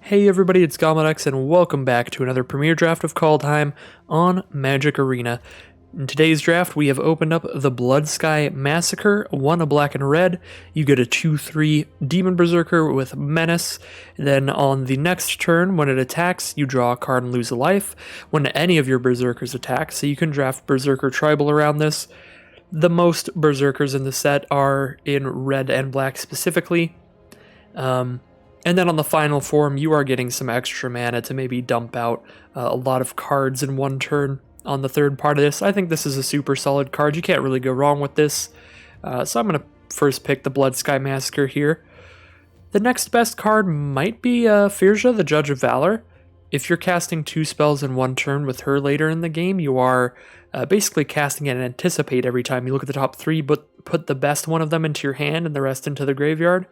Hey everybody, it's Gomedex and welcome back to another premiere draft of Kaldheim on Magic Arena. In today's draft, we have opened up the Blood Sky Massacre, 1 a black and red. You get a 2/3 Demon Berserker with Menace. Then on the next turn, when it attacks, you draw a card and lose a life. When any of your Berserkers attack, so you can draft Berserker Tribal around this. The most Berserkers in the set are in red and black specifically. And then on the final form, you are getting some extra mana to maybe dump out a lot of cards in one turn on the third part of this. I think this is a super solid card. You can't really go wrong with this. So I'm going to first pick the Blood Sky Massacre here. The next best card might be Firja, the Judge of Valor. If you're casting 2 spells in one turn with her later in the game, you are basically casting it and anticipate every time. You look at the top 3, but put the best one of them into your hand and the rest into the graveyard.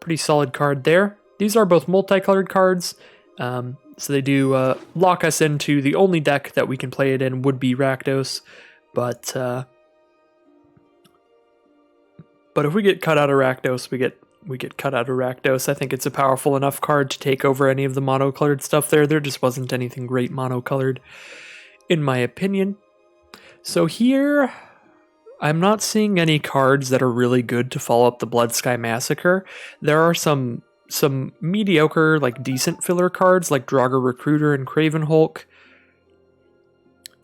Pretty solid card there. These are both multicolored cards, so they do lock us into the only deck that we can play it in would be Rakdos, but if we get cut out of Rakdos, we get cut out of Rakdos. I think it's a powerful enough card to take over any of the monocolored stuff there. There just wasn't anything great monocolored, in my opinion. So here, I'm not seeing any cards that are really good to follow up the Blood Sky Massacre. There are some mediocre, like decent filler cards like Draugr Recruiter and Craven Hulk.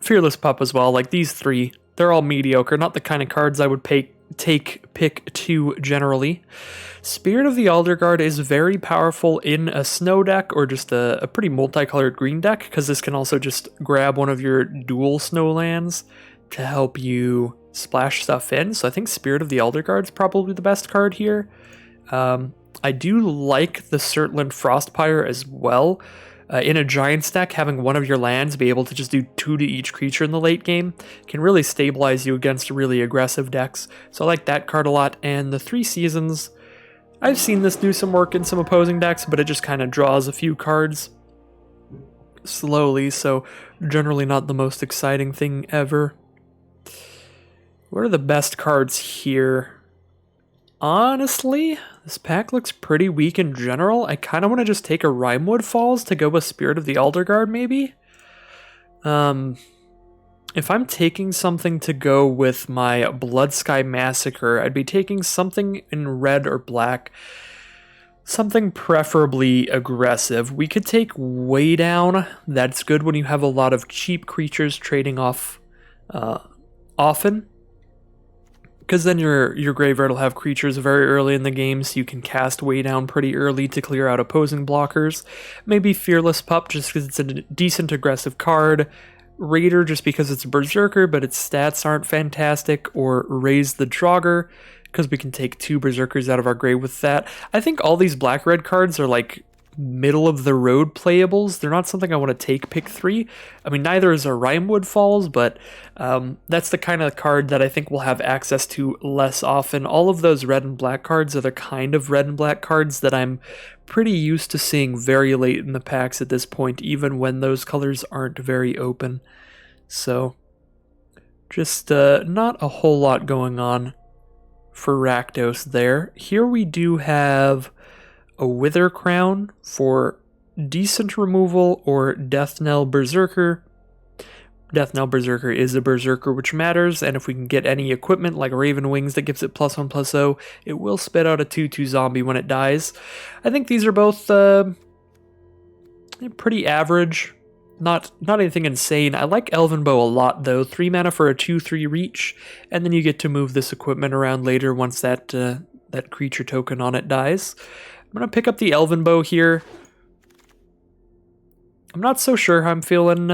Fearless Pup as well, like these 3. They're all mediocre, not the kind of cards I would pick 2 generally. Spirit of the Elder Guard is very powerful in a snow deck or just a pretty multicolored green deck, because this can also just grab one of your dual snow lands to help you splash stuff in. So I think Spirit of the Elder Guard is probably the best card here. I do like the Surtland Frostpyre as well. In a Giants deck, having one of your lands be able to just do 2 to each creature in the late game can really stabilize you against really aggressive decks. So I like that card a lot. And the 3 Seasons, I've seen this do some work in some opposing decks, but it just kind of draws a few cards slowly, so generally not the most exciting thing ever. What are the best cards here? Honestly, this pack looks pretty weak in general. I kind of want to just take a Rimewood Falls to go with Spirit of the Elder Guard, maybe? If I'm taking something to go with my Blood Sky Massacre, I'd be taking something in red or black. Something preferably aggressive. We could take Way Down. That's good when you have a lot of cheap creatures trading off often. Because then your graveyard will have creatures very early in the game, so you can cast Way Down pretty early to clear out opposing blockers. Maybe Fearless Pup, just because it's a decent aggressive card. Raider, just because it's a Berserker, but its stats aren't fantastic. Or Raise the Draugr, because we can take 2 Berserkers out of our grave with that. I think all these black-red cards are like middle-of-the-road playables. They're not something I want to take pick 3. I mean, neither is a Rimewood Falls, but that's the kind of card that I think we'll have access to less often. All of those red and black cards are the kind of red and black cards that I'm pretty used to seeing very late in the packs at this point, even when those colors aren't very open. So, just not a whole lot going on for Rakdos there. Here we do have a Wither Crown for decent removal or Death Knell Berserker. Death Knell Berserker is a Berserker, which matters, and if we can get any equipment like Raven Wings that gives it +1/+0, it will spit out a 2/2 zombie when it dies. I think these are both pretty average. Not anything insane. I like Elven Bow a lot, though. 3 mana for a 2/3 reach, and then you get to move this equipment around later once that creature token on it dies. I'm going to pick up the Elven Bow here. I'm not so sure how I'm feeling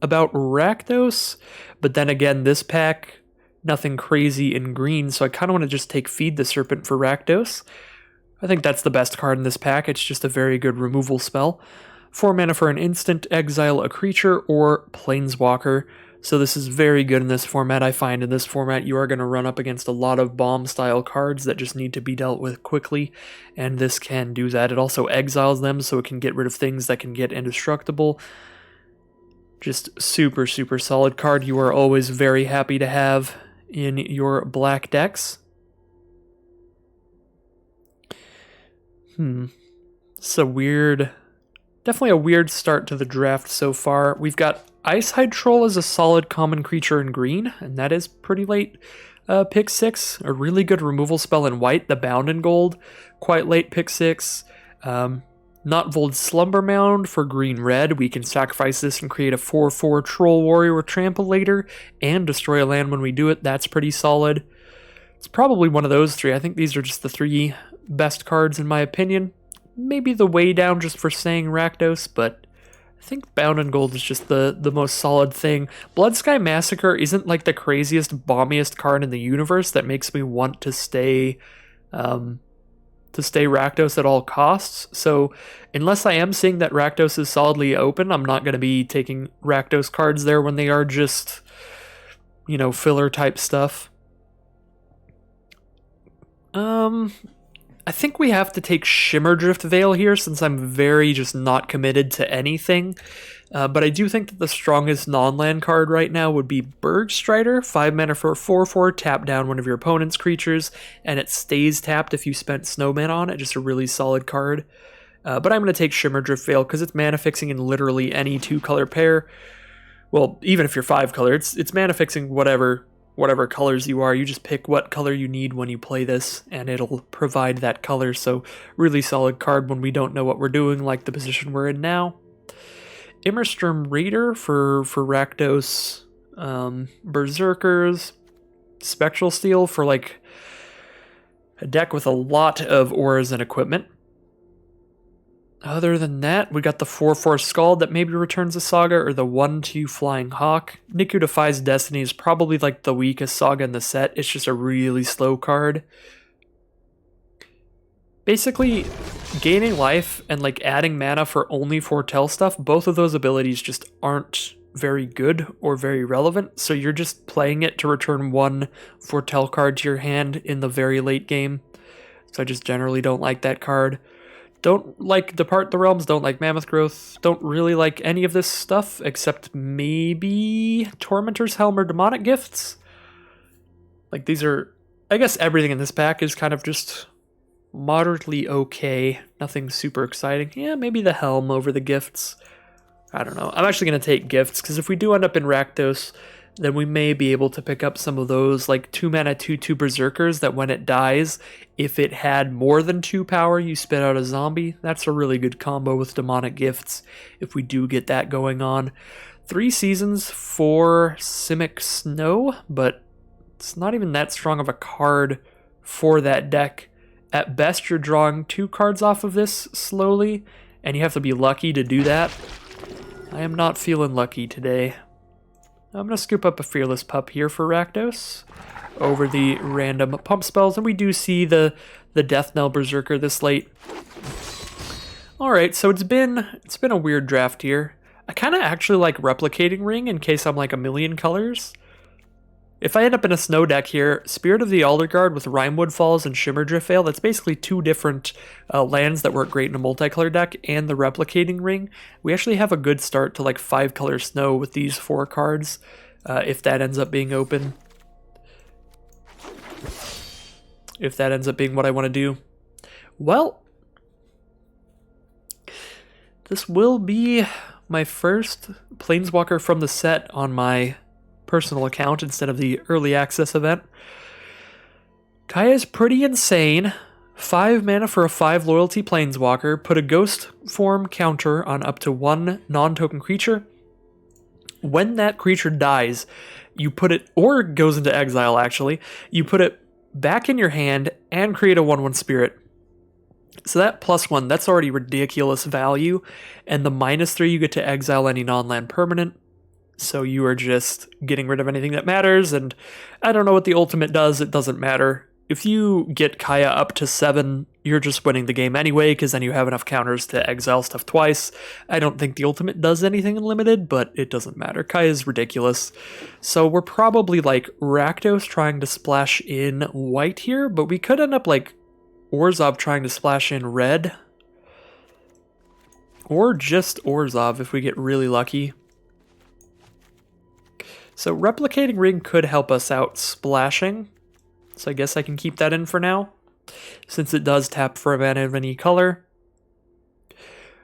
about Rakdos, but then again, this pack, nothing crazy in green, so I kind of want to just take Feed the Serpent for Rakdos. I think that's the best card in this pack. It's just a very good removal spell. 4 mana for an instant, exile a creature or Planeswalker. So this is very good in this format. I find in this format you are going to run up against a lot of bomb-style cards that just need to be dealt with quickly, and this can do that. It also exiles them, so it can get rid of things that can get indestructible. Just super, super solid card you are always very happy to have in your black decks. It's a weird, definitely a weird start to the draft so far. We've got Ice Hide Troll as a solid common creature in green, and that is pretty late pick 6. A really good removal spell in white, the Bound in gold, quite late pick 6. Notvold Slumber Mound for green-red. We can sacrifice this and create a 4/4 Troll Warrior with Trample later, and destroy a land when we do it. That's pretty solid. It's probably one of those 3. I think these are just the 3 best cards in my opinion. Maybe the way down just for saying Rakdos, but I think Bound in Gold is just the most solid thing. Bloodsky Massacre isn't like the craziest, bombiest card in the universe that makes me want to stay Rakdos at all costs. So unless I am seeing that Rakdos is solidly open, I'm not going to be taking Rakdos cards there when they are just, filler type stuff. I think we have to take Shimmerdrift Veil here since I'm very just not committed to anything. But I do think that the strongest non-land card right now would be Bergstrider. 5 mana for a 4/4, tap down one of your opponent's creatures, and it stays tapped if you spent Snowman on it. Just a really solid card. But I'm going to take Shimmerdrift Veil because it's mana fixing in literally any 2-color pair. Well, even if you're 5-color, it's mana fixing whatever colors you are. You just pick what color you need when you play this, and it'll provide that color. So really solid card when we don't know what we're doing, like the position we're in now. Immersturm Raider for Rakdos Berserkers. Spectral Steel for like a deck with a lot of auras and equipment. Other than that, we got the 4/4 Scald that maybe returns a Saga, or the 1/2 Flying Hawk. Niku Defies Destiny is probably like the weakest Saga in the set. It's just a really slow card. Basically, gaining life and like adding mana for only foretell stuff, both of those abilities just aren't very good or very relevant, so you're just playing it to return 1 foretell card to your hand in the very late game. So I just generally don't like that card. Don't like Depart the Realms, don't like Mammoth Growth, don't really like any of this stuff, except maybe Tormentor's Helm or Demonic Gifts. Like, these are, I guess everything in this pack is kind of just moderately okay. Nothing super exciting. Yeah, maybe the Helm over the Gifts. I don't know. I'm actually going to take Gifts, because if we do end up in Rakdos, then we may be able to pick up some of those like 2 mana 2/2 Berserkers that when it dies, if it had more than 2 power, you spit out a zombie. That's a really good combo with Demonic Gifts if we do get that going on. 3 seasons for Simic Snow, but it's not even that strong of a card for that deck. At best, you're drawing 2 cards off of this slowly, and you have to be lucky to do that. I am not feeling lucky today. I'm going to scoop up a Fearless Pup here for Rakdos over the random pump spells, and we do see the Death Knell Berserker this late. Alright, so it's been a weird draft here. I kind of actually like Replicating Ring in case I'm like a million colors. If I end up in a snow deck here, Spirit of the Alderguard with Rimewood Falls and Shimmerdrift Veil, that's basically 2 different lands that work great in a multicolor deck, and the Replicating Ring. We actually have a good start to like 5-color snow with these 4 cards, if that ends up being open. If that ends up being what I want to do. Well, this will be my first Planeswalker from the set on my personal account instead of the early access event. Kaya is pretty insane. 5 mana for a 5 loyalty Planeswalker. Put a ghost form counter on up to 1 non-token creature. When that creature dies, you put it, or goes into exile actually, you put it back in your hand and create a 1/1 spirit. So that +1, that's already ridiculous value. And the -3, you get to exile any non-land permanent. So you are just getting rid of anything that matters, and I don't know what the ultimate does, it doesn't matter. If you get Kaya up to 7, you're just winning the game anyway, because then you have enough counters to exile stuff twice. I don't think the ultimate does anything in limited, but it doesn't matter. Kaya's ridiculous. So we're probably like Rakdos trying to splash in white here, but we could end up like Orzhov trying to splash in red. Or just Orzhov if we get really lucky. So Replicating Ring could help us out splashing. So I guess I can keep that in for now, since it does tap for a mana of any color.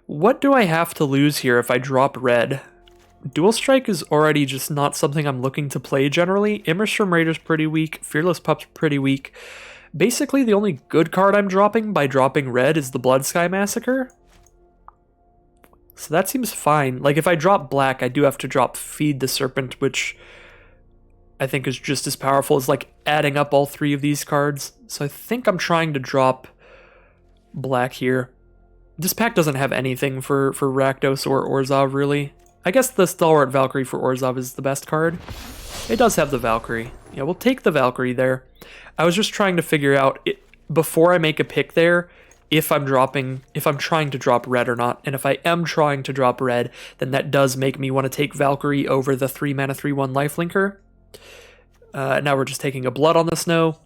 What do I have to lose here if I drop red? Dual Strike is already just not something I'm looking to play generally. Immerstrom Raider's pretty weak. Fearless Pup's pretty weak. Basically, the only good card I'm dropping by dropping red is the Blood Sky Massacre. So that seems fine. Like, if I drop black, I do have to drop Feed the Serpent, which I think is just as powerful as, like, adding up all three of these cards. So I think I'm trying to drop black here. This pack doesn't have anything for Rakdos or Orzhov, really. I guess the Stalwart Valkyrie for Orzhov is the best card. It does have the Valkyrie. Yeah, we'll take the Valkyrie there. I was just trying to figure out, before I make a pick there, if I'm trying to drop red or not. And if I am trying to drop red, then that does make me want to take Valkyrie over the 3-mana 3/1 lifelinker. Now we're just taking a Blood on the Snow.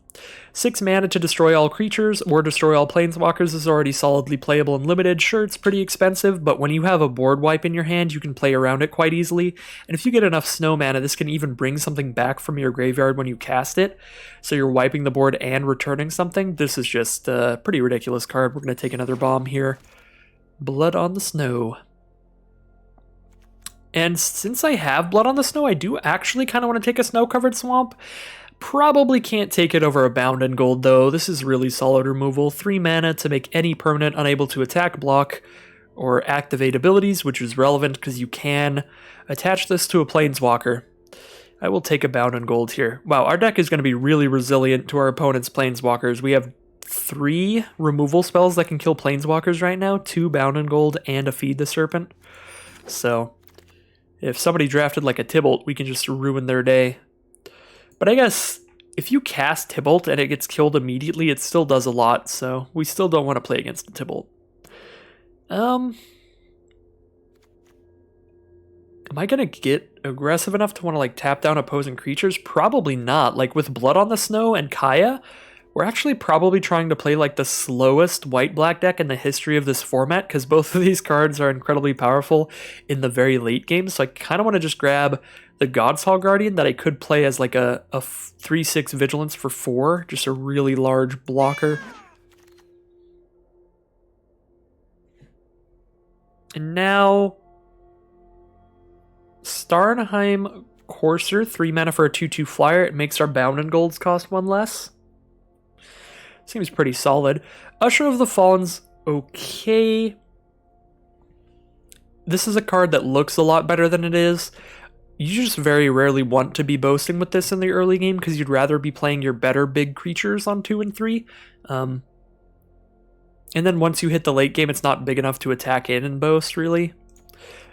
6 mana to destroy all creatures or destroy all planeswalkers is already solidly playable and limited. Sure, it's pretty expensive, but when you have a board wipe in your hand, you can play around it quite easily. And if you get enough snow mana, this can even bring something back from your graveyard when you cast it. So you're wiping the board and returning something. This is just a pretty ridiculous card. We're going to take another bomb here. Blood on the Snow. And since I have Blood on the Snow, I do actually kind of want to take a snow-covered swamp. Probably can't take it over a Bound in Gold, though. This is really solid removal. 3 mana to make any permanent unable to attack, block, or activate abilities, which is relevant because you can attach this to a Planeswalker. I will take a Bound in Gold here. Wow, our deck is going to be really resilient to our opponent's Planeswalkers. We have 3 removal spells that can kill Planeswalkers right now, 2 Bound in Gold, and a Feed the Serpent. So, if somebody drafted like a Tybalt, we can just ruin their day. But I guess if you cast Tybalt and it gets killed immediately, it still does a lot, so we still don't want to play against the Tybalt. Am I going to get aggressive enough to want to like tap down opposing creatures? Probably not. Like with Blood on the Snow and Kaya, we're actually probably trying to play like the slowest white-black deck in the history of this format, because both of these cards are incredibly powerful in the very late game, so I kind of want to just grab the Godshall Guardian that I could play as like a 3/6 Vigilance for 4, just a really large blocker. And now Starnheim Courser, 3 mana for a 2/2 flyer. It makes our Bound in Golds cost 1 less. Seems pretty solid. Usher of the Fallen's okay. This is a card that looks a lot better than it is. You just very rarely want to be boasting with this in the early game because you'd rather be playing your better big creatures on 2 and 3. And then once you hit the late game, it's not big enough to attack in and boast, really.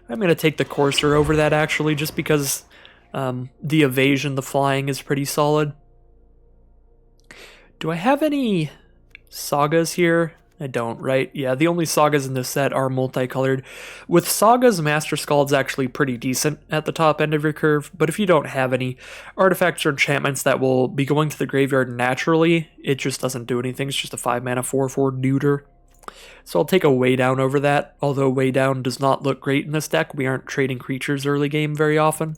I'm going to take the Courser over that, actually, just because the evasion, the flying is pretty solid. Do I have any sagas here? I don't, right? Yeah, the only sagas in this set are multicolored. With sagas, Master Skald's actually pretty decent at the top end of your curve, but if you don't have any artifacts or enchantments that will be going to the graveyard naturally, it just doesn't do anything. It's just a 5 mana 4/4 neuter. So I'll take a Way Down over that, although Way Down does not look great in this deck. We aren't trading creatures early game very often.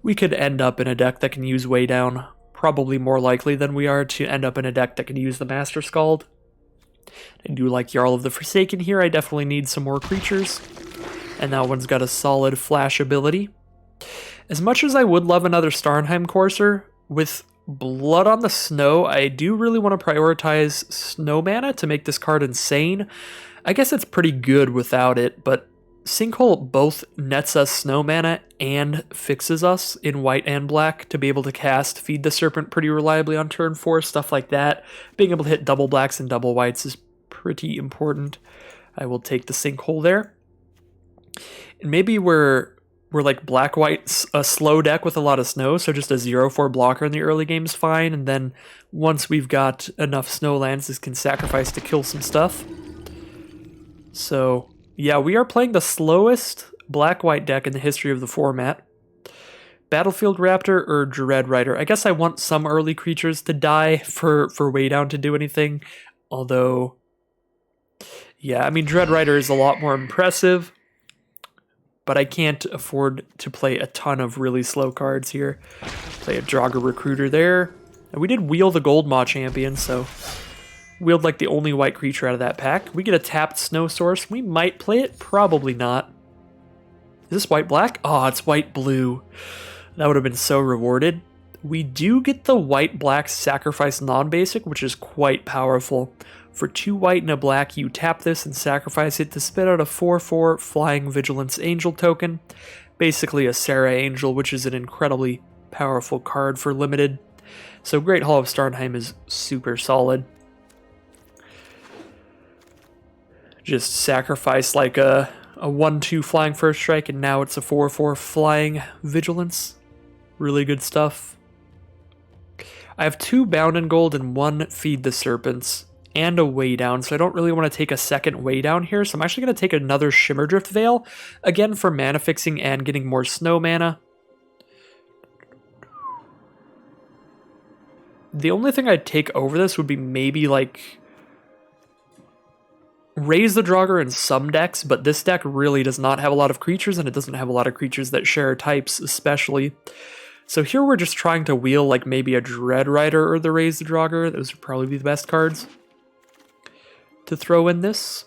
We could end up in a deck that can use Way Down, probably more likely than we are to end up in a deck that can use the Master Skald. I do like Jarl of the Forsaken here. I definitely need some more creatures. And that one's got a solid flash ability. As much as I would love another Starnheim Courser, with Blood on the Snow, I do really want to prioritize snow mana to make this card insane. I guess it's pretty good without it, but Sinkhole both nets us snow mana and fixes us in white and black to be able to cast Feed the Serpent pretty reliably on turn 4, stuff like that. Being able to hit double blacks and double whites is pretty important. I will take the Sinkhole there. And maybe we're like black-white, a slow deck with a lot of snow, so just a 0/4 blocker in the early game is fine, and then once we've got enough snow lands, this can sacrifice to kill some stuff. So yeah, we are playing the slowest black-white deck in the history of the format. Battlefield Raptor or Dread Rider. I guess I want some early creatures to die for Way Down to do anything. Although, yeah, I mean, Dread Rider is a lot more impressive. But I can't afford to play a ton of really slow cards here. Play a Draugr Recruiter there. And we did wheel the Gold Maw Champion, so Wield like the only white creature out of that pack. We get a tapped Snow Source. We might play it, probably not. Is this white-black? Oh, it's white-blue. That would have been so rewarded. We do get the white-black sacrifice non-basic, which is quite powerful. For 2 white and a black, you tap this and sacrifice it to spit out a 4/4 Flying Vigilance Angel token. Basically a Sarah Angel, which is an incredibly powerful card for limited. So Great Hall of Starnheim is super solid. Just sacrifice like a 1/2 Flying First Strike, and now it's a 4/4 Flying Vigilance. Really good stuff. I have 2 Bound in Gold and 1 Feed the Serpents, and a Way Down, so I don't really want to take a second Way Down here, so I'm actually going to take another Shimmerdrift Veil, again for mana fixing and getting more snow mana. The only thing I'd take over this would be maybe like Raise the Draugr in some decks, but this deck really does not have a lot of creatures, and it doesn't have a lot of creatures that share types especially. So here we're just trying to wheel like maybe a Dread Rider or the Raise the Draugr. Those would probably be the best cards to throw in this.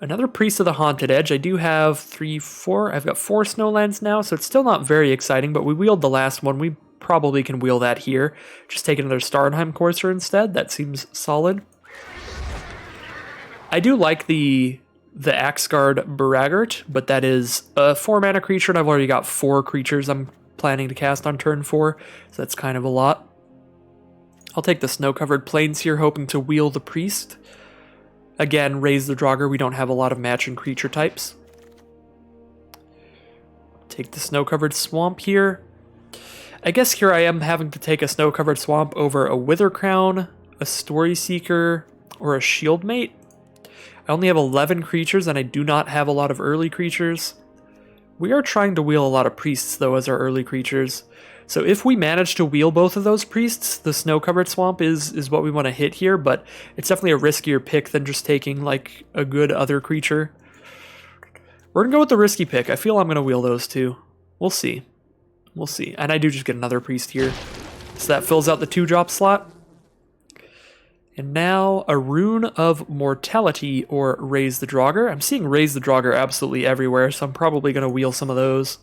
Another Priest of the Haunted Edge. I do have 3, 4. I've got 4 Snowlands now, so it's still not very exciting, but we wheeled the last one. We probably can wheel that here. Just take another Starnheim Courser instead. That seems solid. I do like the Axgard Braggart, but that is a 4 mana creature, and I've already got 4 creatures I'm planning to cast on turn 4, so that's kind of a lot. I'll take the Snow-Covered Plains here, hoping to wheel the Priest. Again, Raise the Draugr, we don't have a lot of matching creature types. Take the Snow-Covered Swamp here. I guess here I am having to take a Snow-Covered Swamp over a Wither Crown, a Story Seeker, or a Shieldmate. I only have 11 creatures, and I do not have a lot of early creatures. We are trying to wheel a lot of Priests, though, as our early creatures. So if we manage to wheel both of those Priests, the Snow-Covered Swamp is what we want to hit here, but it's definitely a riskier pick than just taking, like, a good other creature. We're going to go with the risky pick. I feel I'm going to wheel those two. We'll see. We'll see. And I do just get another Priest here. So that fills out the 2-drop slot. And now a Rune of Mortality or Raise the Draugr. I'm seeing Raise the Draugr absolutely everywhere, so I'm probably going to wheel some of those.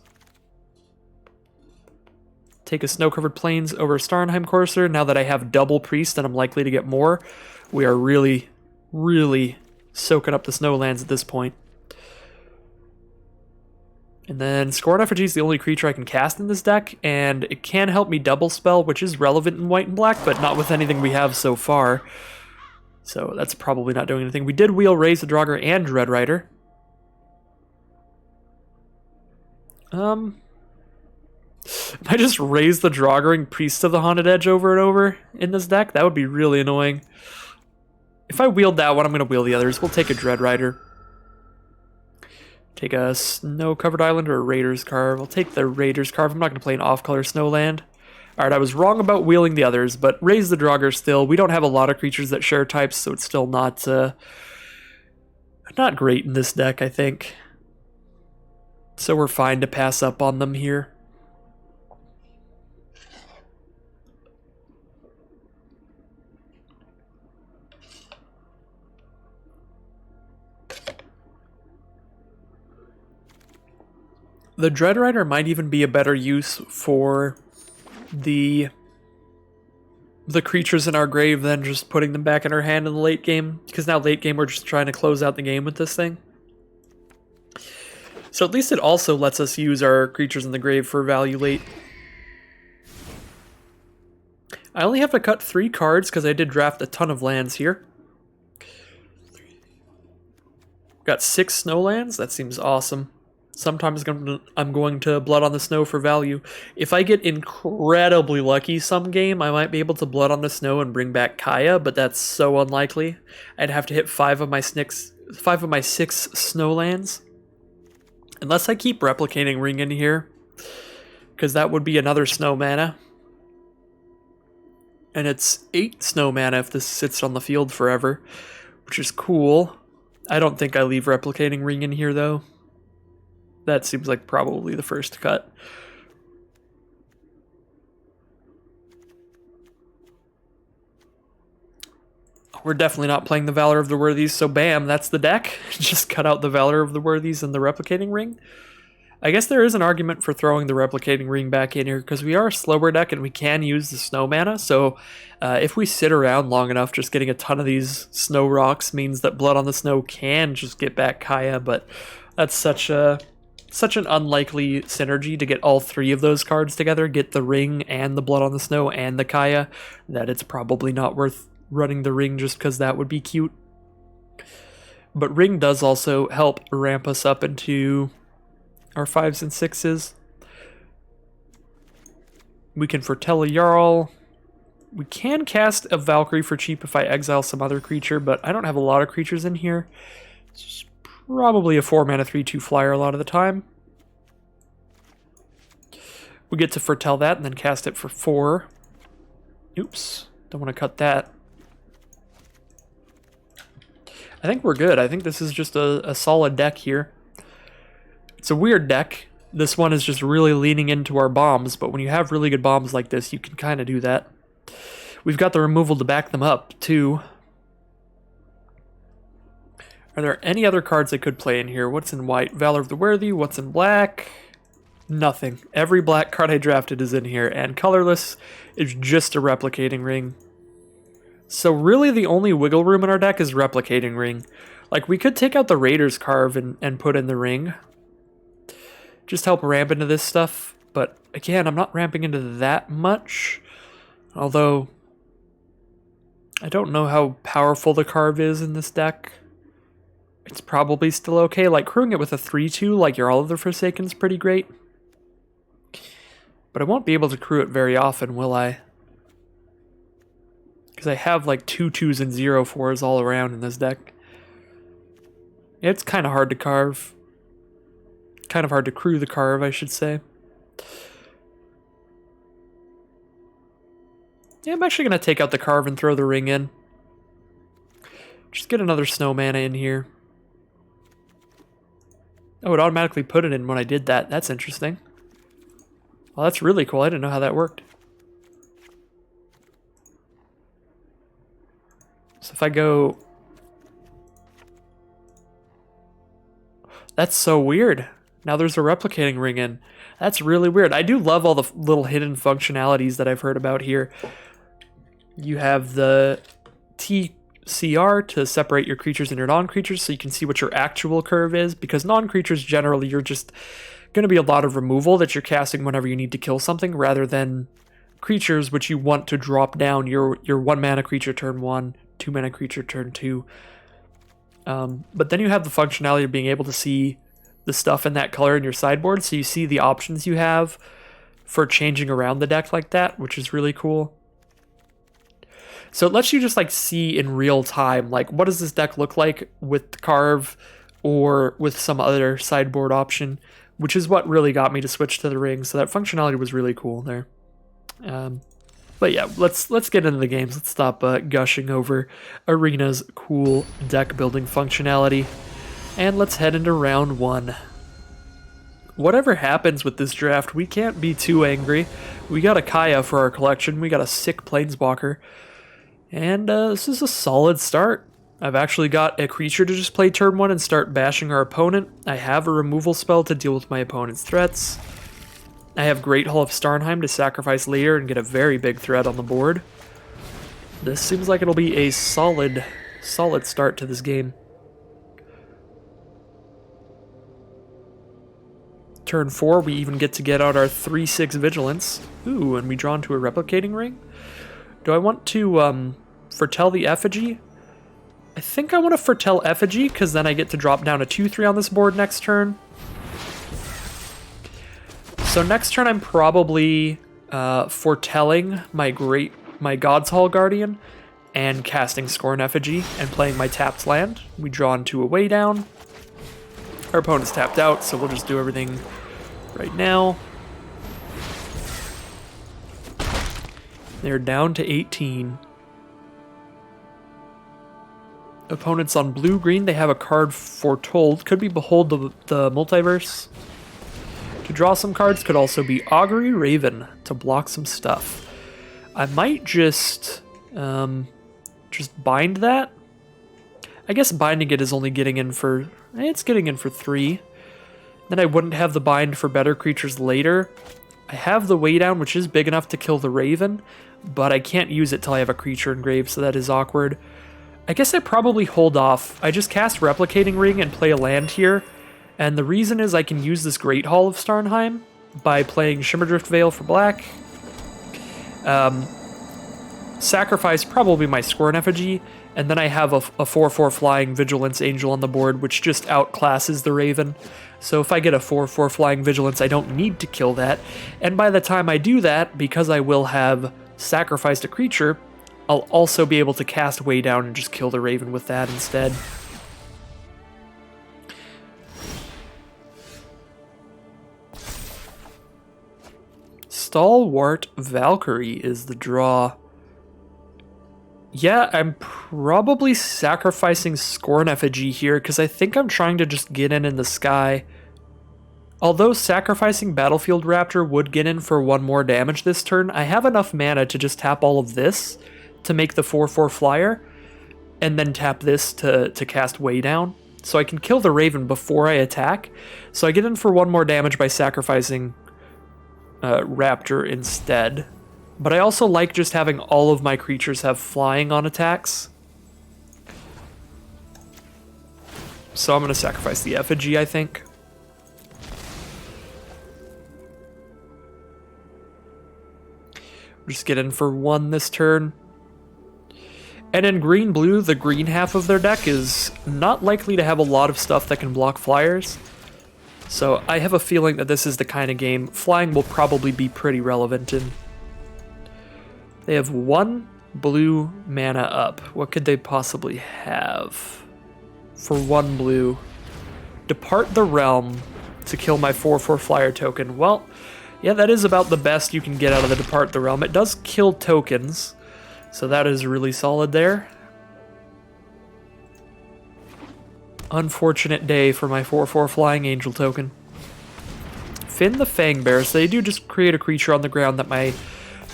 Take a Snow-Covered Plains over Starnheim Courser. Now that I have double Priest and I'm likely to get more, we are really, really soaking up the Snowlands at this point. And then Scorn Effigy is the only creature I can cast in this deck, and it can help me double spell, which is relevant in white and black, but not with anything we have so far. So that's probably not doing anything. We did wheel Raise the Draugr and Dread Rider. I just Raise the Draugr Priest of the Haunted Edge over and over in this deck. That would be really annoying. If I wheeled that one, I'm going to wheel the others. We'll take a Dread Rider. Take a Snow-Covered Island or a Raider's Carve. I'll take the Raider's Carve. I'm not going to play an off-color Snowland. Alright, I was wrong about wheeling the others, but Raise the Draugr still. We don't have a lot of creatures that share types, so it's still not great in this deck, I think. So we're fine to pass up on them here. The Dread Rider might even be a better use for the creatures in our grave than just putting them back in our hand in the late game, because now late game we're just trying to close out the game with this thing. So at least it also lets us use our creatures in the grave for value late. I only have to cut 3 cards because I did draft a ton of lands here. Got 6 Snowlands, that seems awesome. Sometimes I'm going to Blood on the Snow for value. If I get incredibly lucky some game, I might be able to Blood on the Snow and bring back Kaya, but that's so unlikely. I'd have to hit 5 of my 6 Snowlands. Unless I keep replicating Ring in here, because that would be another snow mana. And it's 8 snow mana if this sits on the field forever, which is cool. I don't think I leave replicating Ring in here though. That seems like probably the first cut. we're definitely not playing the Valor of the Worthies, so bam, that's the deck. Just cut out the Valor of the Worthies and the Replicating Ring. I guess there is an argument for throwing the Replicating Ring back in here, because we are a slower deck and we can use the snow mana, so if we sit around long enough, just getting a ton of these snow rocks means that Blood on the Snow can just get back Kaya, but that's such an unlikely synergy to get all three of those cards together, get the Ring and the Blood on the Snow and the Kaya, that it's probably not worth running the Ring just because that would be cute. But Ring does also help ramp us up into our 5s and 6s. We can foretell a Jarl. We can cast a Valkyrie for cheap if I exile some other creature, but I don't have a lot of creatures in here. It's probably a 4-mana 3/2 flyer a lot of the time. We get to foretell that and then cast it for 4. Oops, don't want to cut that. I think we're good. I think this is just a solid deck here. It's a weird deck. This one is just really leaning into our bombs, but when you have really good bombs like this, you can kind of do that. We've got the removal to back them up, too. Are there any other cards I could play in here? What's in white? Valor of the Worthy. What's in black? Nothing. Every black card I drafted is in here, and colorless is just a Replicating Ring. So really the only wiggle room in our deck is Replicating Ring. Like, we could take out the Raider's Carve and put in the Ring. Just help ramp into this stuff, but again, I'm not ramping into that much. Although, I don't know how powerful the Carve is in this deck. It's probably still okay. Like, crewing it with a 3/2 like Jarl of the Forsaken is pretty great. But I won't be able to crew it very often, will I? Because I have like 2/2s and 0/4s all around in this deck. It's kind of hard to carve. Kind of hard to crew the Carve, I should say. Yeah, I'm actually going to take out the Carve and throw the Ring in. Just get another snow mana in here. Oh, it automatically put it in when I did that. That's interesting. Well, that's really cool. I didn't know how that worked. So if I go... That's so weird. Now there's a Replicating Ring in. That's really weird. I do love all the little hidden functionalities that I've heard about here. You have the TCR to separate your creatures and your non-creatures so you can see what your actual curve is, because non-creatures generally you're just going to be a lot of removal that you're casting whenever you need to kill something, rather than creatures which you want to drop down your 1-mana creature turn 1, 2-mana creature turn 2. But then you have the functionality of being able to see the stuff in that color in your sideboard, so you see the options you have for changing around the deck like that, which is really cool. So it lets you just like see in real time, like, what does this deck look like with Carve or with some other sideboard option, which is what really got me to switch to the Ring. So that functionality was really cool there. But yeah, let's get into the games. Let's stop gushing over Arena's cool deck building functionality. And let's head into round 1. Whatever happens with this draft, we can't be too angry. We got a Kaya for our collection. We got a sick Planeswalker. And this is a solid start. I've actually got a creature to just play turn 1 and start bashing our opponent. I have a removal spell to deal with my opponent's threats. I have Great Hall of Starnheim to sacrifice later and get a very big threat on the board. This seems like it'll be a solid start to this game. Turn 4, we even get to get out our 3/6 Vigilance. Ooh, and we draw into a Replicating Ring? Do I want to foretell the Effigy? I think I want to foretell Effigy, because then I get to drop down a 2/3 on this board next turn. So next turn I'm probably foretelling my God's Hall Guardian and casting Scorn Effigy and playing my tapped land. We draw into a way down. Our opponent's tapped out, so we'll just do everything right now. They're down to 18. Opponents on blue-green, they have a card Foretold. Could be Behold the Multiverse. To draw some cards, could also be Augury Raven to block some stuff. I might just just bind that. I guess binding it is only getting in for... It's getting in for 3. Then I wouldn't have the bind for better creatures later. I have the weigh down, which is big enough to kill the Raven, but I can't use it till I have a creature engraved, so that is awkward. I guess I probably hold off. I just cast Replicating Ring and play a land here, and the reason is I can use this Great Hall of Starnheim by playing Shimmerdrift Veil for black. Sacrifice probably my Scorn Effigy, and then I have a 4/4 flying Vigilance Angel on the board, which just outclasses the Raven. So if I get a 4/4 flying Vigilance, I don't need to kill that. And by the time I do that, because I will have sacrificed a creature, I'll also be able to cast Way Down and just kill the Raven with that instead. Stalwart Valkyrie is the draw. Yeah, I'm probably sacrificing Scorn Effigy here because I think I'm trying to just get in the sky. Although sacrificing Battlefield Raptor would get in for 1 more damage this turn, I have enough mana to just tap all of this to make the 4/4 flyer, and then tap this to cast Way Down. So I can kill the Raven before I attack. So I get in for 1 more damage by sacrificing Raptor instead. But I also like just having all of my creatures have flying on attacks. So I'm going to sacrifice the Effigy, I think. Just get in for 1 this turn. And in green-blue, the green half of their deck is not likely to have a lot of stuff that can block flyers. So I have a feeling that this is the kind of game flying will probably be pretty relevant in. They have 1 blue mana up. What could they possibly have? For 1 blue. Depart the Realm to kill my 4/4 flyer token. Well, yeah, that is about the best you can get out of the Depart the Realm. It does kill tokens, so that is really solid there. Unfortunate day for my 4/4 Flying Angel token. Fin the Fangbear, so they do just create a creature on the ground that my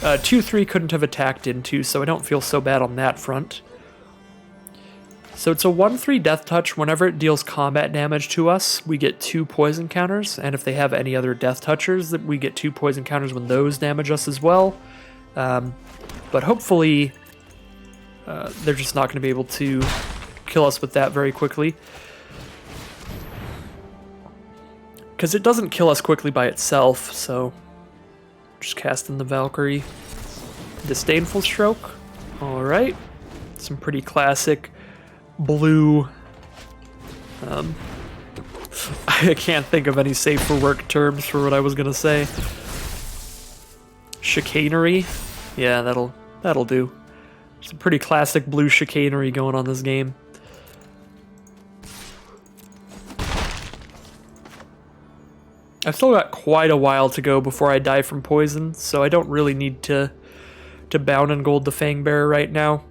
2/3 couldn't have attacked into, so I don't feel so bad on that front. So it's a 1/3 Death Touch. Whenever it deals combat damage to us, we get 2 poison counters, and if they have any other Death Touchers, we get 2 poison counters when those damage us as well. But hopefully, they're just not going to be able to kill us with that very quickly. Because it doesn't kill us quickly by itself, so... Just casting the Valkyrie. Disdainful Stroke. Alright. Some pretty classic blue... I can't think of any safe for work terms for what I was going to say. Chicanery. Yeah, that'll do. Some pretty classic blue chicanery going on this game. I've still got quite a while to go before I die from poison, so I don't really need to bound and gold the Fangbearer right now.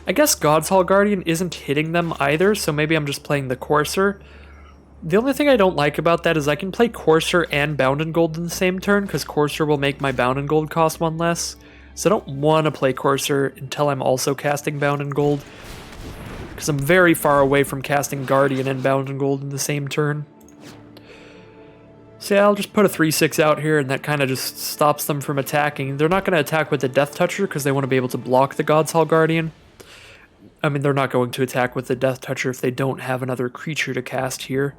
I guess God's Hall Guardian isn't hitting them either, so maybe I'm just playing the Courser. The only thing I don't like about that is I can play Courser and Bound and Gold in the same turn, because Courser will make my Bound and Gold cost 1 less. So I don't want to play Courser until I'm also casting Bound and Gold, because I'm very far away from casting Guardian and Bound and Gold in the same turn. So yeah, I'll just put a 3/6 out here, and that kind of just stops them from attacking. They're not going to attack with the Death Toucher, because they want to be able to block the God's Hall Guardian. I mean, they're not going to attack with the Death Toucher if they don't have another creature to cast here.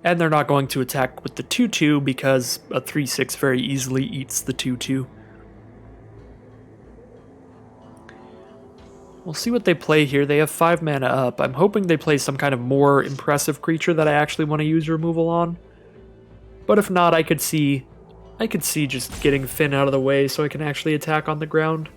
And they're not going to attack with the 2/2 because a 3/6 very easily eats the 2/2. We'll see what they play here. They have 5 mana up. I'm hoping they play some kind of more impressive creature that I actually want to use removal on. But if not, I could see just getting Finn out of the way so I can actually attack on the ground.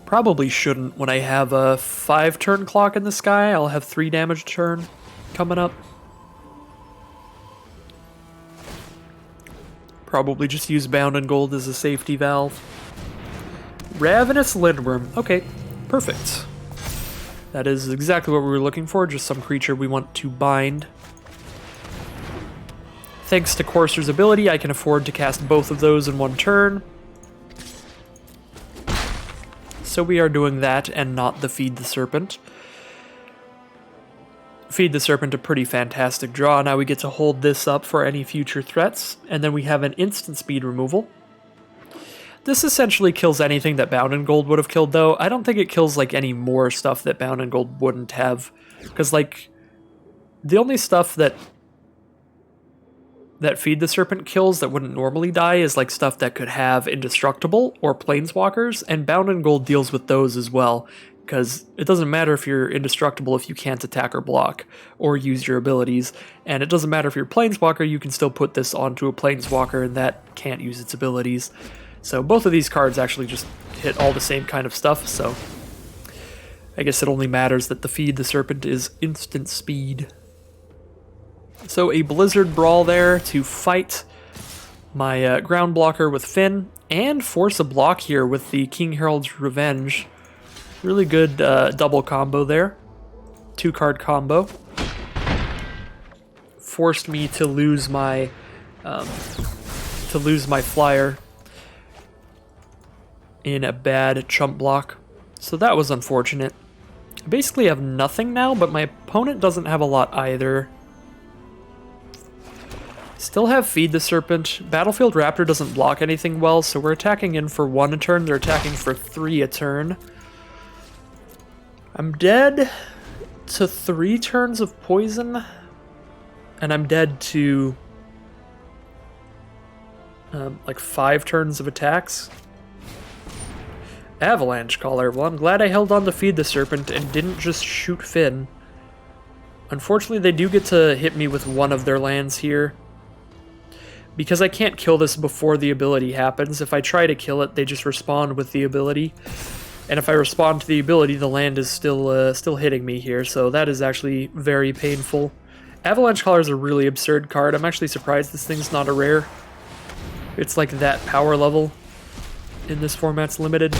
Probably shouldn't when I have a 5-turn clock in the sky. I'll have 3 damage turn coming up. Probably just use Bound and Gold as a safety valve. Ravenous Lindworm. Okay, perfect. That is exactly what we were looking for, just some creature we want to bind. Thanks to Courser's ability, I can afford to cast both of those in one turn. So we are doing that and not the Feed the Serpent. Feed the Serpent, a pretty fantastic draw. Now we get to hold this up for any future threats, and then we have an instant speed removal. This essentially kills anything that Bound in Gold would have killed, though. I don't think it kills, like, any more stuff that Bound in Gold wouldn't have. Because, like, the only stuff that Feed the Serpent kills that wouldn't normally die is, like, stuff that could have Indestructible or Planeswalkers, and Bound in Gold deals with those as well. Because it doesn't matter if you're indestructible if you can't attack or block, or use your abilities, and it doesn't matter if you're Planeswalker, you can still put this onto a Planeswalker and that can't use its abilities. So both of these cards actually just hit all the same kind of stuff, so I guess it only matters that the Feed the Serpent is instant speed. So a Blizzard Brawl there to fight my ground blocker with Finn, and force a block here with the King Herald's Revenge. Really good double combo there. 2-card combo. Forced me to lose my flyer in a bad chump block. So that was unfortunate. I basically have nothing now, but my opponent doesn't have a lot either. Still have Feed the Serpent. Battlefield Raptor doesn't block anything well, so we're attacking in for 1 a turn. They're attacking for 3 a turn. I'm dead to 3 turns of poison, and I'm dead to like 5 turns of attacks. Avalanche Caller. Well, I'm glad I held on to Feed the Serpent and didn't just shoot Finn. Unfortunately, they do get to hit me with one of their lands here. Because I can't kill this before the ability happens, if I try to kill it, they just respond with the ability. And if I respond to the ability, the land is still hitting me here, so that is actually very painful. Avalanche Caller is a really absurd card. I'm actually surprised this thing's not a rare. It's like that power level in this format's limited.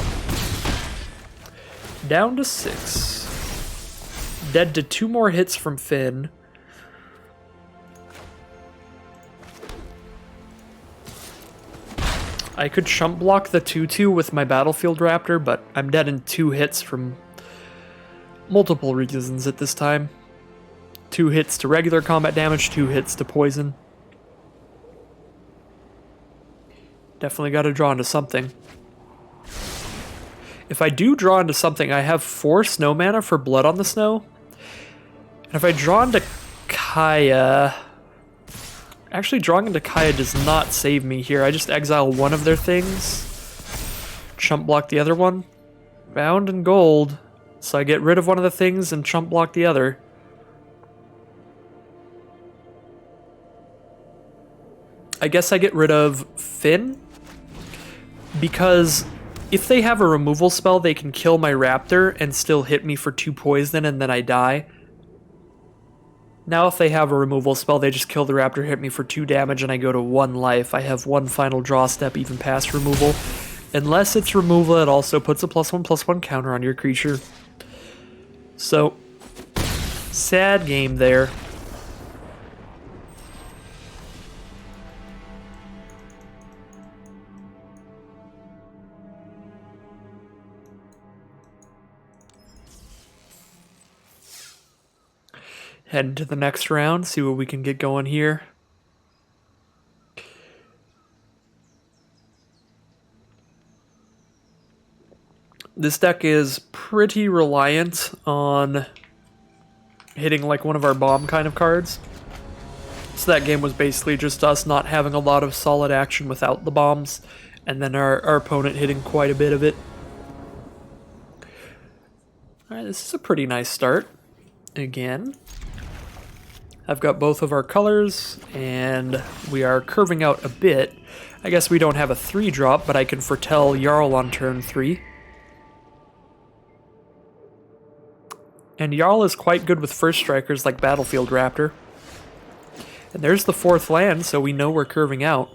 Down to 6. Dead to 2 more hits from Finn. I could chump block the 2/2 with my Battlefield Raptor, but I'm dead in 2 hits from multiple reasons at this time. 2 hits to regular combat damage, 2 hits to poison. Definitely got to draw into something. If I do draw into something, I have 4 snow mana for Blood on the Snow. And if I draw into Kaya... Actually, drawing into Kaya does not save me here. I just exile one of their things. Chump block the other one. Bound in Gold. So I get rid of one of the things and chump block the other. I guess I get rid of Finn. Because if they have a removal spell, they can kill my Raptor and still hit me for 2 poison and then I die. Now if they have a removal spell, they just kill the Raptor, hit me for 2 damage, and I go to 1 life. I have 1 final draw step even past removal. Unless it's removal, it also puts a +1/+1 counter on your creature. So, sad game there. Head into the next round, see what we can get going here. This deck is pretty reliant on hitting like one of our bomb kind of cards. So that game was basically just us not having a lot of solid action without the bombs, and then our opponent hitting quite a bit of it. Alright, this is a pretty nice start. Again. I've got both of our colors, and we are curving out a bit. I guess we don't have a 3-drop, but I can foretell Jarl on turn 3. And Jarl is quite good with first strikers like Battlefield Raptor. And there's the 4th land, so we know we're curving out.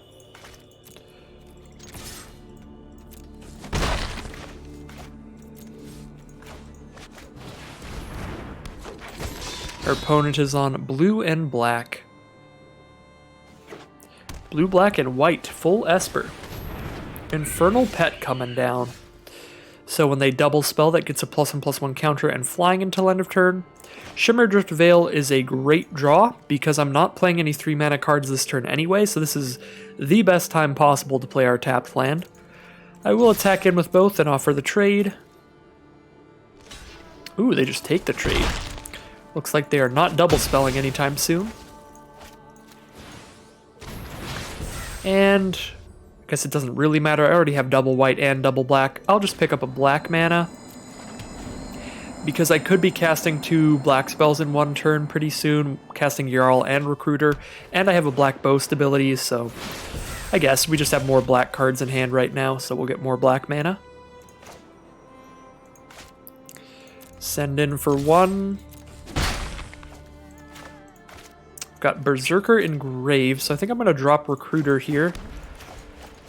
Our opponent is on blue and black. Blue, black, and white. Full Esper. Infernal Pet coming down. So when they double spell, that gets a +1/+1 counter and flying until end of turn. Shimmer Drift Veil is a great draw because I'm not playing any 3-mana cards this turn anyway, so this is the best time possible to play our tapped land. I will attack in with both and offer the trade. Ooh, they just take the trade. Looks like they are not double spelling anytime soon. And I guess it doesn't really matter. I already have double white and double black. I'll just pick up a black mana, because I could be casting 2 black spells in one turn pretty soon, casting Jarl and Recruiter, and I have a black boast ability, so I guess we just have more black cards in hand right now, so we'll get more black mana. Send in for 1. Got Berserker engraved, so I think I'm going to drop Recruiter here.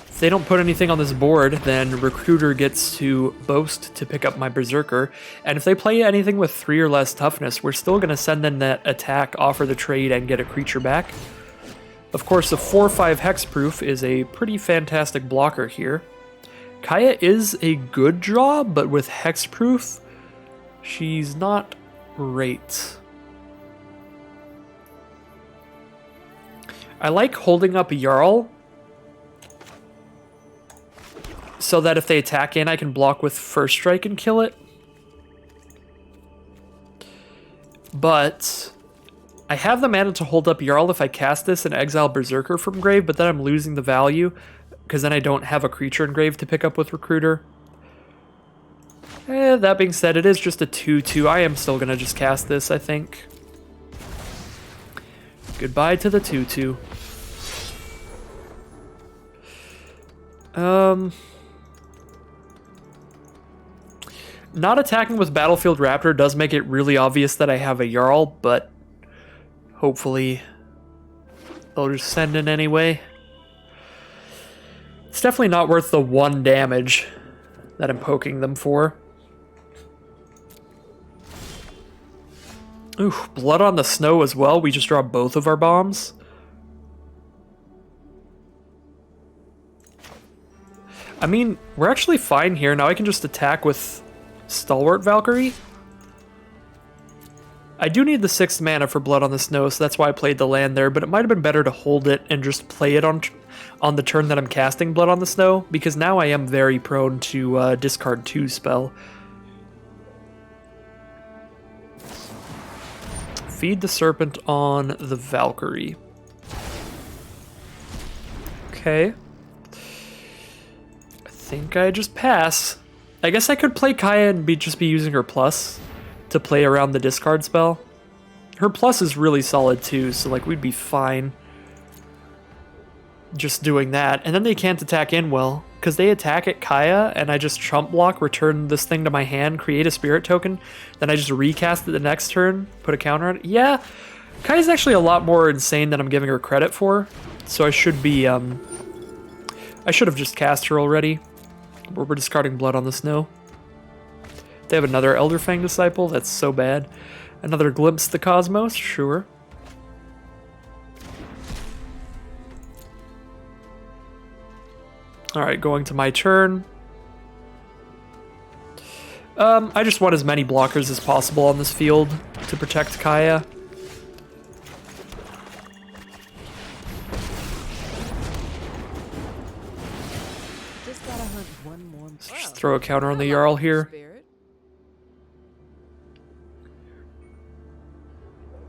If they don't put anything on this board, then Recruiter gets to boast to pick up my Berserker. And if they play anything with 3 or less toughness, we're still going to send in that attack, offer the trade, and get a creature back. Of course, the 4/5 Hexproof is a pretty fantastic blocker here. Kaya is a good draw, but with Hexproof, she's not great. I like holding up Jarl, so that if they attack in, I can block with First Strike and kill it. But I have the mana to hold up Jarl if I cast this and exile Berserker from grave, but then I'm losing the value, because then I don't have a creature in grave to pick up with Recruiter. That being said, it is just a 2/2. I am still going to just cast this, I think. Goodbye to the 2/2. Not attacking with Battlefield Raptor does make it really obvious that I have a Jarl, but hopefully they'll just send in anyway. It's definitely not worth the 1 damage that I'm poking them for. Ooh, Blood on the Snow as well. We just draw both of our bombs. I mean, we're actually fine here. Now I can just attack with Stalwart Valkyrie. I do need the 6th mana for Blood on the Snow, so that's why I played the land there, but it might have been better to hold it and just play it on the turn that I'm casting Blood on the Snow, because now I am very prone to discard 2 spell. Feed the Serpent on the Valkyrie. Okay. I think I just pass. I guess I could play Kaya and just be using her plus to play around the discard spell. Her plus is really solid too, so like we'd be fine just doing that. And then they can't attack in well, because they attack at Kaya and I just trump block, return this thing to my hand, create a spirit token, then I just recast it the next turn, put a counter on it. Yeah, Kaya's actually a lot more insane than I'm giving her credit for, so I should be, I should have just cast her already. We're discarding Blood on the Snow. They have another Elderfang Disciple. That's so bad. Another Glimpse the Cosmos. Sure. Alright, going to my turn. I just want as many blockers as possible on this field to protect Kaya. Just throw a counter on the Jarl here.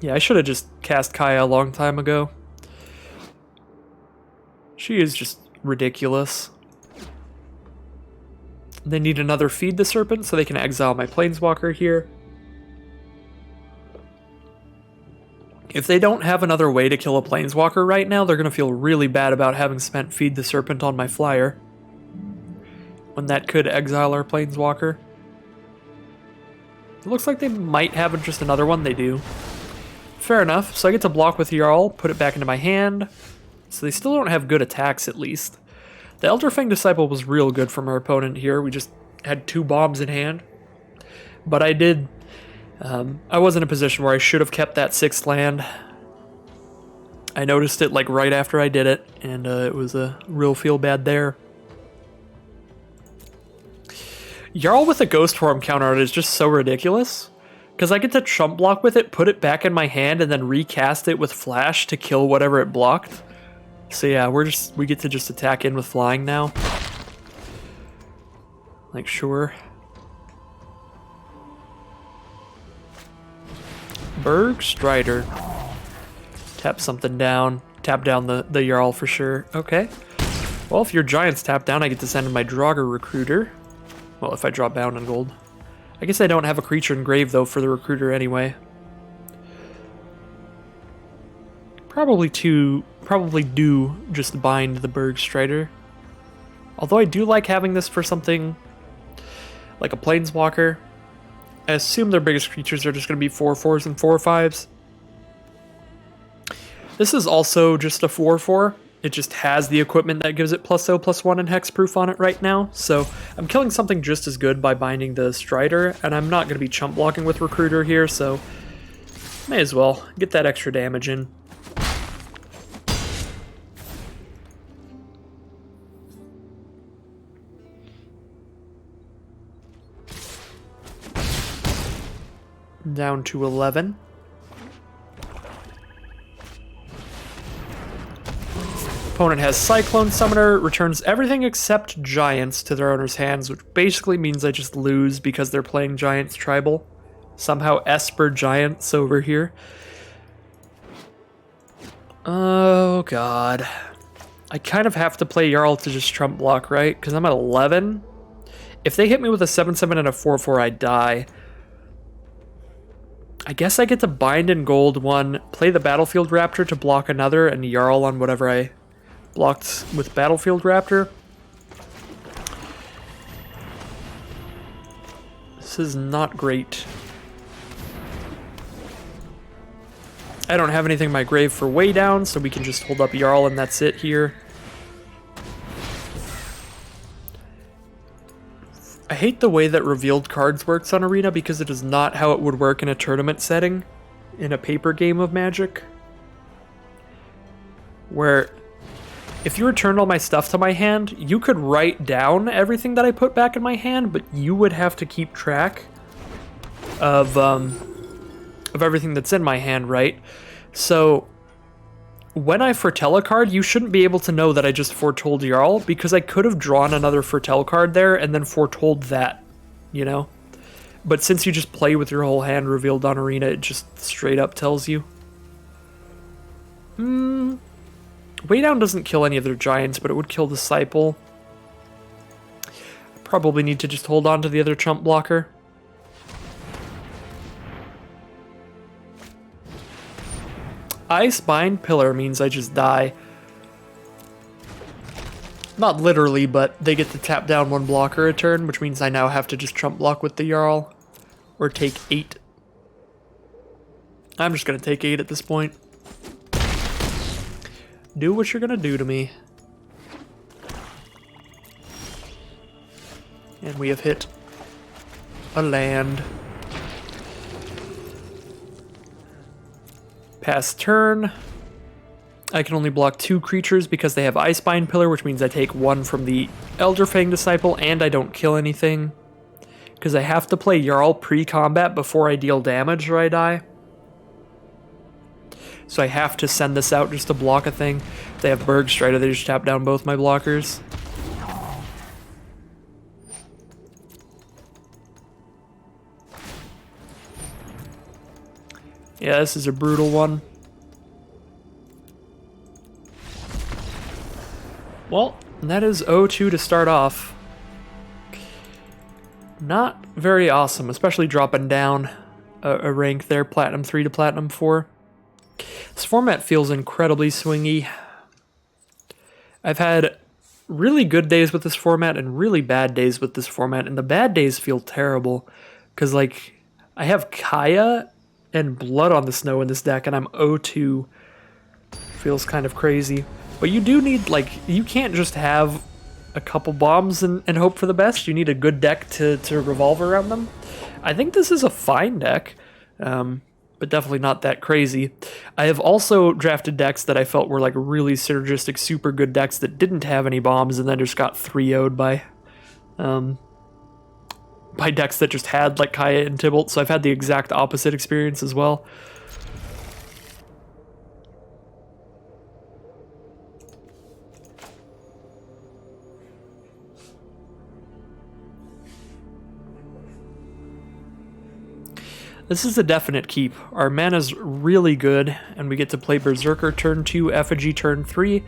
Yeah, I should have just cast Kaya a long time ago. She is just ridiculous. They need another Feed the Serpent so they can exile my Planeswalker here. If they don't have another way to kill a Planeswalker right now, they're going to feel really bad about having spent Feed the Serpent on my flyer, when that could exile our Planeswalker. It looks like they might have just another one. They do. Fair enough. So I get to block with Jarl, put it back into my hand. So they still don't have good attacks, at least. The Elderfang Disciple was real good from our opponent here. We just had 2 bombs in hand. But I did... I was in a position where I should have kept that 6th land. I noticed it like right after I did it, and it was a real feel bad there. Jarl with a ghost form counter art is just so ridiculous. Because I get to chump block with it, put it back in my hand, and then recast it with flash to kill whatever it blocked. So yeah, we get to just attack in with flying now. Like, sure. Berg Strider. Tap something down. Tap down the Jarl for sure. Okay. Well, if your giant's tapped down, I get to send in my Draugr Recruiter. Well, if I drop bound on gold. I guess I don't have a creature in grave, though, for the Recruiter anyway. Probably do just bind the Berg Strider. Although I do like having this for something like a Planeswalker. I assume their biggest creatures are just going to be 4/4s and 4/5s. This is also just a 4/4. It just has the equipment that gives it +0/+1 and hexproof on it right now. So I'm killing something just as good by binding the Strider, and I'm not going to be chump blocking with Recruiter here, so may as well get that extra damage in. Down to 11. Opponent has Cyclone Summoner, returns everything except Giants to their owner's hands, which basically means I just lose because they're playing Giants Tribal. Somehow Esper Giants over here. Oh god. I kind of have to play Jarl to just trump block, right? Because I'm at 11. If they hit me with a 7/7 and a 4/4, I die. I guess I get to bind in gold one, play the Battlefield Raptor to block another, and Jarl on whatever I blocked with Battlefield Raptor. This is not great. I don't have anything in my grave for way down, so we can just hold up Jarl and that's it here. I hate the way that revealed cards works on Arena because it is not how it would work in a tournament setting, in a paper game of Magic. Where if you returned all my stuff to my hand, you could write down everything that I put back in my hand, but you would have to keep track of everything that's in my hand, right? So when I foretell a card, you shouldn't be able to know that I just foretold Jarl, because I could have drawn another foretell card there and then foretold that, you know? But since you just play with your whole hand revealed on Arena, it just straight up tells you. Way down doesn't kill any of their giants, but it would kill Disciple. I probably need to just hold on to the other chump blocker. Icebind Pillar means I just die. Not literally, but they get to tap down one blocker a turn, which means I now have to just chump block with the Jarl. Or take 8. I'm just going to take 8 at this point. Do what you're going to do to me. And we have hit a land. Pass turn. I can only block 2 creatures because they have Icebind Pillar, which means I take 1 from the Elderfang Disciple, and I don't kill anything. Because I have to play Jarl pre-combat before I deal damage or I die. So I have to send this out just to block a thing. If they have Berg Strider, they just tap down both my blockers. Yeah, this is a brutal one. Well, that is 0-2 to start off. Not very awesome, especially dropping down a rank there, Platinum 3 to Platinum 4. This format feels incredibly swingy. I've had really good days with this format and really bad days with this format, and the bad days feel terrible. Because, like, I have Kaya and Blood on the Snow in this deck, and I'm 0-2. Feels kind of crazy. But you do need, like, you can't just have a couple bombs and hope for the best. You need a good deck to revolve around them. I think this is a fine deck, but but definitely not that crazy. I have also drafted decks that I felt were like really synergistic, super good decks that didn't have any bombs and then just got 3-0'd by decks that just had like Kaya and Tybalt, so I've had the exact opposite experience as well. This is a definite keep. Our mana's really good, and we get to play Berserker turn 2, Effigy turn 3.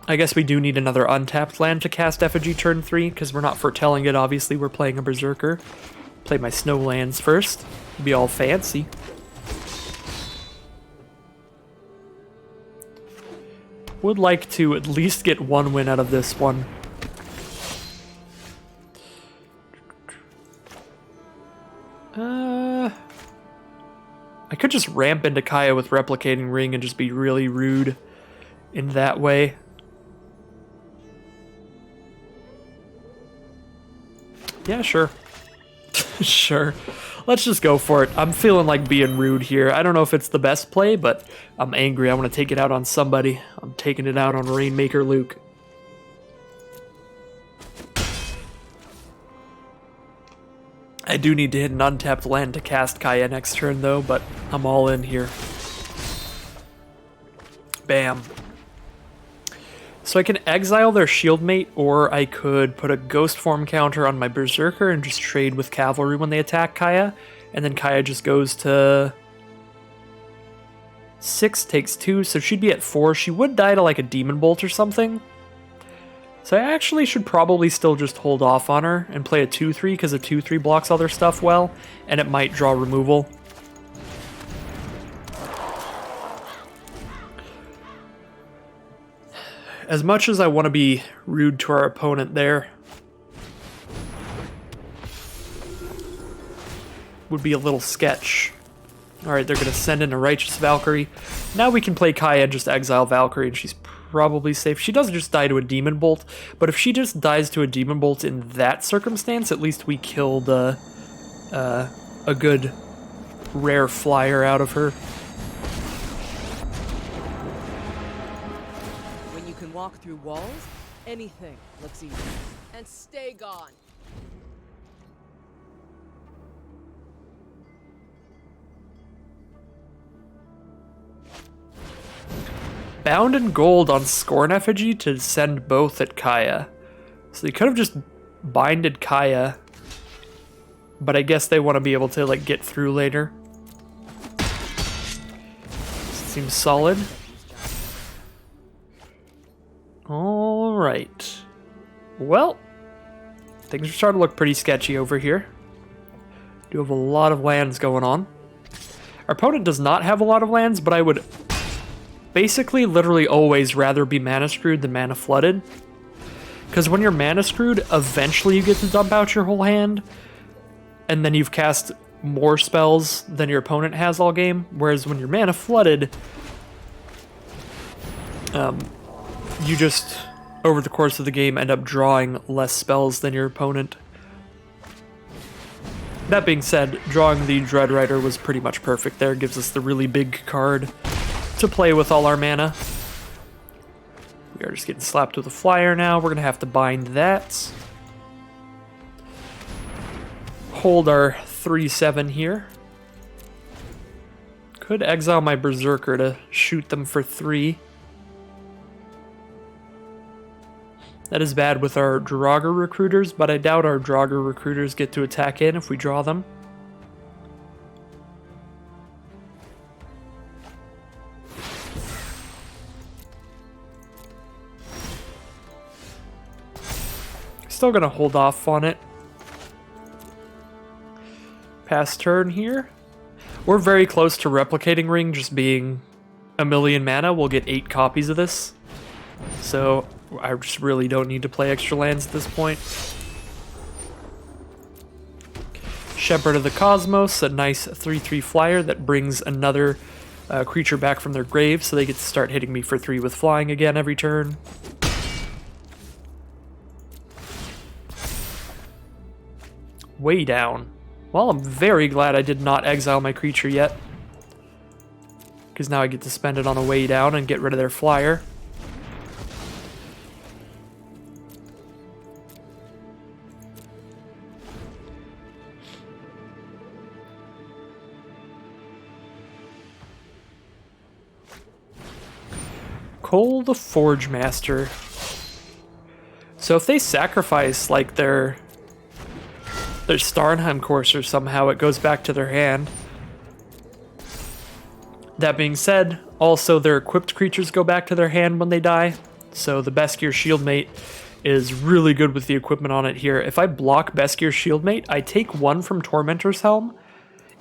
I guess we do need another untapped land to cast Effigy turn 3, because we're not foretelling it, obviously. We're playing a Berserker. Play my snow lands first. Be all fancy. Would like to at least get one win out of this one. I could just ramp into Kaya with Replicating Ring and just be really rude in that way. Yeah, sure. Sure. Let's just go for it. I'm feeling like being rude here. I don't know if it's the best play, but I'm angry. I want to take it out on somebody. I'm taking it out on Rainmaker Luke. I do need to hit an untapped land to cast Kaya next turn, though, but I'm all in here. Bam. So I can exile their Shieldmate, or I could put a Ghost Form counter on my Berserker and just trade with Cavalry when they attack Kaya, and then Kaya just goes to 6, takes 2, so she'd be at 4. She would die to like a Demon Bolt or something. So I actually should probably still just hold off on her and play a 2-3, because a 2-3 blocks other stuff well, and it might draw removal. As much as I want to be rude to our opponent there, would be a little sketch. Alright, they're going to send in a Righteous Valkyrie. Now we can play Kaya and just exile Valkyrie, and she's probably safe. She doesn't just die to a Demon Bolt, but if she just dies to a Demon Bolt in that circumstance, at least we killed a good rare flyer out of her. When you can walk through walls, anything looks easy. And stay gone. Bound in gold on Scorn Effigy to send both at Kaya. So they could have just binded Kaya, but I guess they want to be able to like get through later. Seems solid. Alright. Well, things are starting to look pretty sketchy over here. Do have a lot of lands going on. Our opponent does not have a lot of lands, but I would basically literally always rather be mana screwed than mana flooded. Because when you're mana screwed, eventually you get to dump out your whole hand, and then you've cast more spells than your opponent has all game. Whereas when you're mana flooded, you just, over the course of the game, end up drawing less spells than your opponent. That being said, drawing the Dread Rider was pretty much perfect there. Gives us the really big card to play with all our mana. We are just getting slapped with a flyer now. We're going to have to bind that. Hold our 3/7 here. Could exile my Berserker to shoot them for 3. That is bad with our Draugr Recruiters, but I doubt our Draugr Recruiters get to attack in if we draw them. Still gonna hold off on it. Pass turn here. We're very close to Replicating Ring just being a million mana. We'll get 8 copies of this. So I just really don't need to play extra lands at this point. Shepherd of the Cosmos, a nice 3/3 flyer that brings another creature back from their grave, so they get to start hitting me for 3 with flying again every turn. Way down. Well, I'm very glad I did not exile my creature yet. Because now I get to spend it on a way down and get rid of their flyer. Cole the Forge Master. So if they sacrifice like their Starnheim Courser somehow, it goes back to their hand. That being said, also their equipped creatures go back to their hand when they die. So the Beskir Shieldmate is really good with the equipment on it here. If I block Beskir Shieldmate, I take 1 from Tormentor's Helm.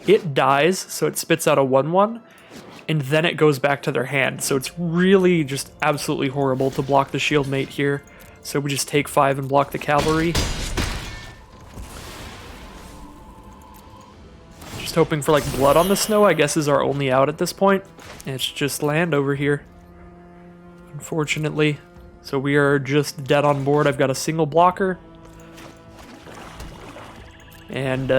It dies, so it spits out a 1/1. And then it goes back to their hand. So it's really just absolutely horrible to block the Shieldmate here. So we just take 5 and block the Cavalry. Just hoping for like Blood on the Snow, I guess, is our only out at this point. And it's just land over here, unfortunately. So we are just dead on board. I've got a single blocker. And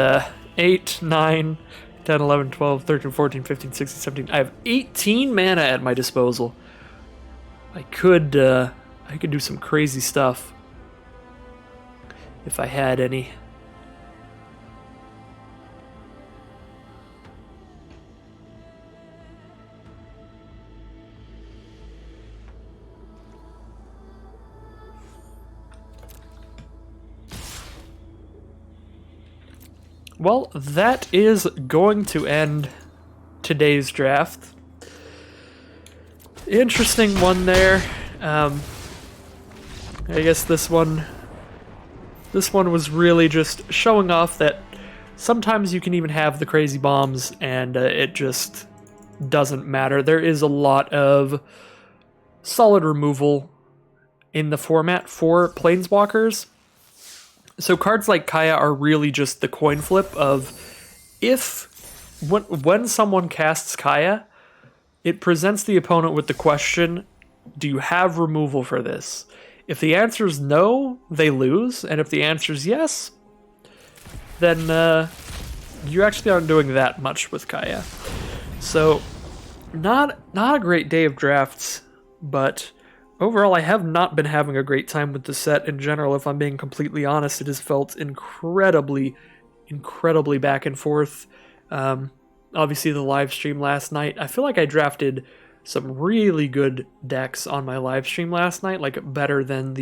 8, 9... 10, 11, 12, 13, 14, 15, 16, 17. I have 18 mana at my disposal. I could do some crazy stuff if I had any. Well, that is going to end today's draft. Interesting one there. I guess this one was really just showing off that sometimes you can even have the crazy bombs and it just doesn't matter. There is a lot of solid removal in the format for Planeswalkers. So cards like Kaya are really just the coin flip of when someone casts Kaya, it presents the opponent with the question, do you have removal for this? If the answer is no, they lose, and if the answer is yes, then you actually aren't doing that much with Kaya. So not a great day of drafts, but overall, I have not been having a great time with the set in general. If I'm being completely honest, it has felt incredibly back and forth. Obviously, the live stream last night, I feel like I drafted some really good decks on my live stream last night, like better than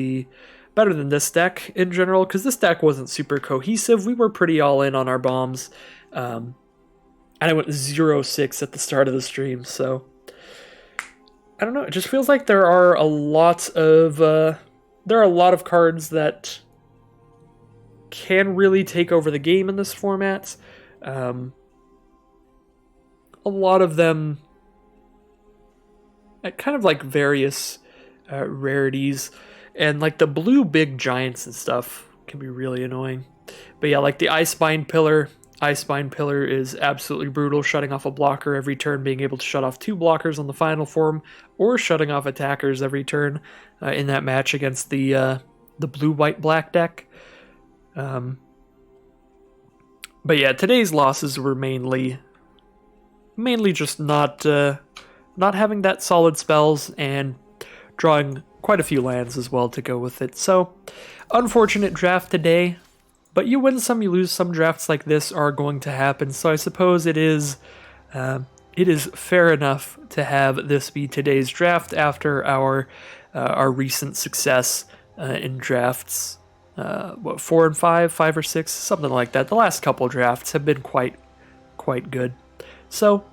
this deck in general, because this deck wasn't super cohesive. We were pretty all in on our bombs, and I went 0-6 at the start of the stream, so I don't know. It just feels like there are a lot of cards that can really take over the game in this format. A lot of them at kind of like various rarities, and like the blue big giants and stuff can be really annoying. But yeah, like the Icebind Pillar. Icebind Pillar is absolutely brutal, shutting off a blocker every turn, being able to shut off 2 blockers on the final form, or shutting off attackers every turn in that match against the blue-white-black deck. But yeah, today's losses were mainly just not having that solid spells and drawing quite a few lands as well to go with it. So, unfortunate draft today. But you win some, you lose some. Drafts like this are going to happen, so I suppose it is fair enough to have this be today's draft after our recent success in drafts. 4 and 5, 5 or 6, something like that. The last couple drafts have been quite good. So,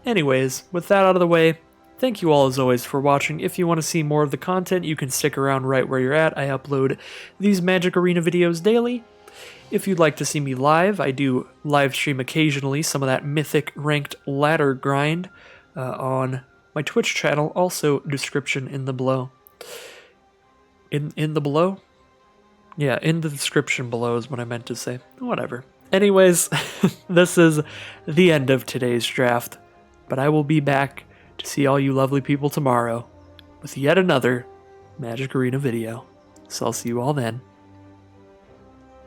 anyways, with that out of the way, thank you all as always for watching. If you want to see more of the content, you can stick around right where you're at. I upload these Magic Arena videos daily. If you'd like to see me live, I do live stream occasionally some of that mythic ranked ladder grind on my Twitch channel, also description in the below. In the below? Yeah, in the description below is what I meant to say. Whatever. Anyways, this is the end of today's draft, but I will be back to see all you lovely people tomorrow with yet another Magic Arena video. So I'll see you all then.